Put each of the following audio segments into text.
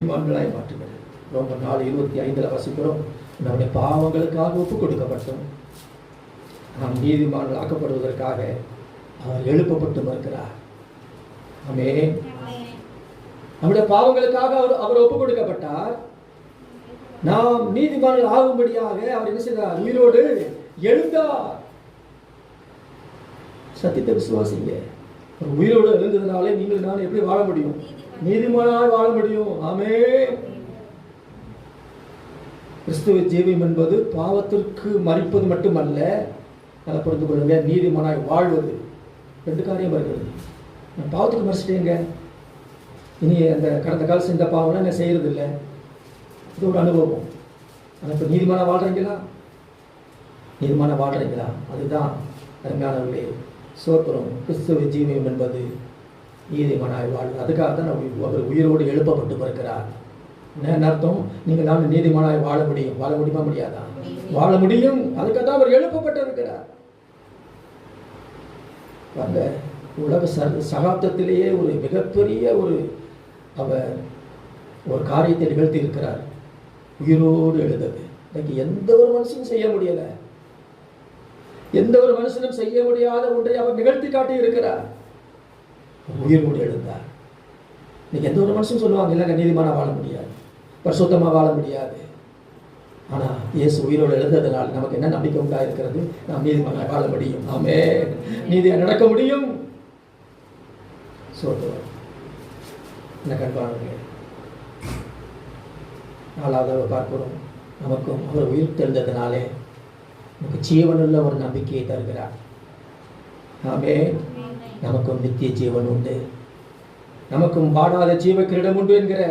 நீதிமான்களாய் மாற்றுகிறது. ரோமர் 4:25 வாசிக்கிறோம், நம்முடைய பாவங்களுக்காக ஒப்புக் கொடுக்கப்பட்டோம், நாம் நீதிமான்கள் ஆக்கப்படுவதற்காக அவர் எழுப்பப்பட்டு இருக்கிறார். ஆமென். நம்முடைய பாவங்களுக்காக அவர் ஒப்புக் கொடுக்கப்பட்டார். நாம் நீதிமான்கள் ஆகும்படியாக அவர் என்ன செய்தார்? உயிரோடு எழுந்தார். சத்தியத்தை விசுவாசிங்க. உயிரோடு எழுந்ததுனாலே நீங்கள் நான் எப்படி வாழ முடியும்? நீதிமானாய் வாழ முடியும். ஆமென். கிறிஸ்துவ ஜீவியம் என்பது பாவத்திற்கு மரிப்பது மட்டுமல்ல, அதை புரிந்து கொள்ளுங்க, நீதிமானாய் வாழ்வது. ரெண்டு காரியம் வருகிறது. நான் பாவத்துக்கு மறைச்சிட்டேங்க, இனி அந்த கடந்த கால செஞ்ச பாவம்லாம் நான் செய்யறது இல்லை, இது ஒரு அனுபவம். ஆனால் இப்போ நீதிமான வாழ்றீங்களா? நீதிமான வாழ்றீங்களா? அதுதான் அருமையானவர்களே, சோத்திரம். கிறிஸ்துவ ஜீவியம் என்பது நீதிமானாய் வாழ்வு. அதுக்காக தான் அவர் உயிரோடு எழுப்பப்பட்டு பிறக்கிறார். என்ன அர்த்தம்? நீங்கள் நான் நீதிமானாய் வாழ முடியும். வாழ முடியுமா? முடியாதா? வாழ முடியும். அதுக்காக தான் அவர் எழுப்பப்பட்டு இருக்கிறார். அந்த உலக சகாப்தத்திலேயே ஒரு மிகப்பெரிய அவர் ஒரு காரியத்தை நிகழ்த்தி இருக்கிறார். உயிரோடு எழுதது இன்னைக்கு எந்த ஒரு மனுஷனும் செய்ய முடியல. எந்த ஒரு மனுஷனும் செய்ய முடியாத ஒன்றை அவர் நிகழ்த்தி காட்டி இருக்கிறார். உயிரோடு எழுந்தார். இன்னைக்கு எந்த ஒரு மனுஷனும் சொல்லுவாங்க, இல்லைங்க நீதிமானா வாழ முடியாது, பரிசுத்தமாக வாழ முடியாது. ஆனால் இயேசு உயிரோடு எழுந்ததுனால் நமக்கு என்ன நம்பிக்கை உண்டாயிருக்கிறது? நாம் நீதிமானா வாழ முடியும். ஆமென். நீதியா நடக்க முடியும். சொல்லுவார். என்ன கண்பானவர்களே, நாலாவது பார்க்கிறோம், நமக்கும் அவர் உயிர் தெழுந்ததினாலே நமக்கு ஜீவனுள்ள ஒரு நம்பிக்கையை தருகிறார். ஆமென். நமக்கும் நித்திய ஜீவன் உண்டு, நமக்கும் வாடாத ஜீவ கிரீடம் உண்டு என்கிற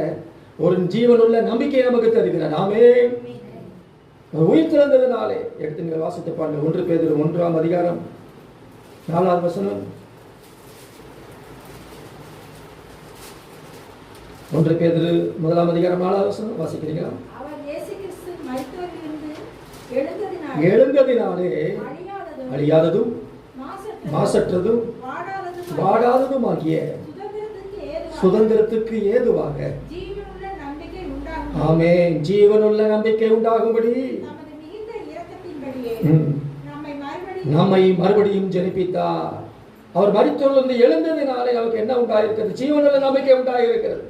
ஒரு ஜீவனுள்ள நம்பிக்கை நமக்கு தருகிறார். ஆமென். உயிர் திறந்ததினாலே எடுத்து நீங்கள் வாசித்து பாருங்கள். 1 பேதுரு 1 4 வசனம். 1 பேதுரு 1 4 வசனம் வாசிக்கிறீங்களா? எழுந்ததினாலே அழியாததும் மாசற்றதும் வாடாததும் ஆகிய சுதந்திரத்துக்கு ஏதுவாக ஆமென் ஜீவனுள்ள நம்பிக்கை உண்டாகும்படி நம்மை மறுபடியும் ஜெனிப்பித்தார். அவர் மரித்தொழுந்து எழுந்ததினாலே அவருக்கு என்ன உண்டாயிருக்கிறது? ஜீவனுள்ள நம்பிக்கை உண்டாயிருக்கிறது.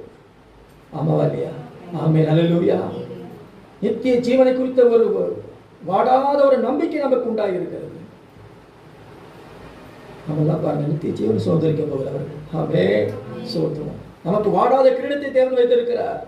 ஆமாவா இல்லையா? ஆமென். அல்லேலூயா. நித்திய ஜீவனை குறித்த ஒரு வாடாத ஒரு நம்பிக்கை நமக்கு உண்டாயிருக்கிறது. நம்மெல்லாம் பாருங்க, நித்திய ஜீவனை சுதந்திரிக்க போகிறவர்கள். ஆமென். சோத்திரம். நமக்கு வாடாத கிரீடத்தை தேர்ந்து வைத்திருக்கிறார்.